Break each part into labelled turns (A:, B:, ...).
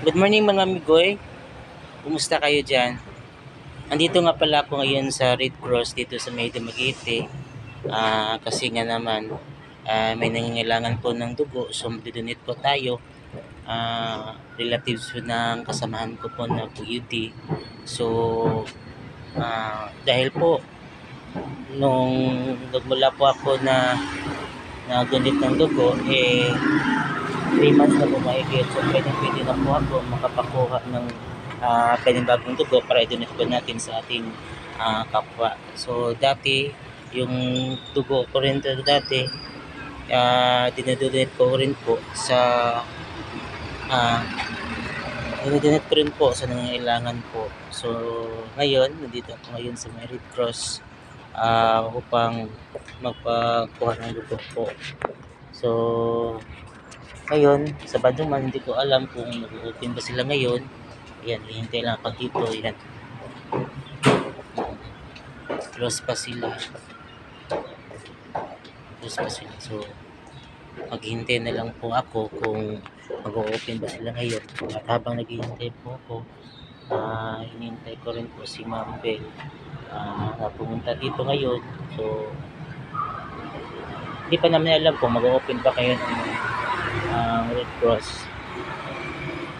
A: Good morning mga amigoy. Kumusta kayo dyan? Andito nga pala ako ngayon sa Red Cross dito sa May Dumaguete. Kasi nga naman may nangangailangan po ng dugo. So magdodonate po tayo. Relatives po ng kasamahan ko po na PUD. So dahil po nung nagmula po ako na donate ng dugo, 3 months na bumahigit. So pwede na po ako makapakuha ng panibagong dugo para i-donate po natin sa ating kapwa. So dati yung dugo ko rin dati dinodonate ko rin po sa dinodonate ko rin po sa nangangailangan po. So ngayon nandito ako ngayon sa may Red Cross upang magpakuha ng dugo po. So ngayon, Sabado man, hindi ko alam kung mag-open ba sila ngayon. Ayan, hihintay lang ako dito. Ayan. Close pa sila. So, maghihintay na lang po ako kung mag-open ba sila ngayon. At habang naghihintay po ako, hinihintay ko rin po si Ma'am Bell na pumunta dito ngayon. So, hindi pa namin alam kung mag-open pa kayo ng Red Cross.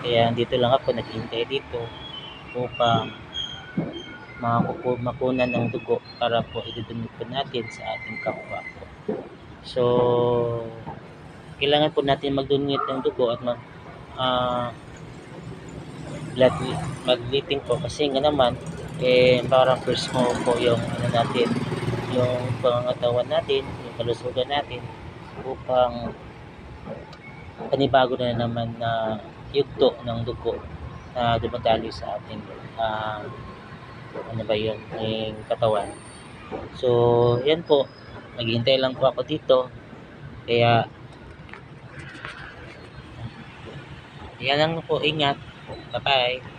A: Kaya dito lang ako naghihintay dito upang makunan ng dugo para po i-donate po natin sa ating kapwa po. So, kailangan po natin mag-donate ng dugo at bloodletting po kasi nga naman parang first mo po yung natin, yung pangangatawan natin, yung kalusugan natin upang panibago na naman na yugto ng dugo na dumadaloy sa ating yung katawan. So, yan po. Naghihintay lang po ako dito. Kaya, yan lang po. Ingat. Bye-bye.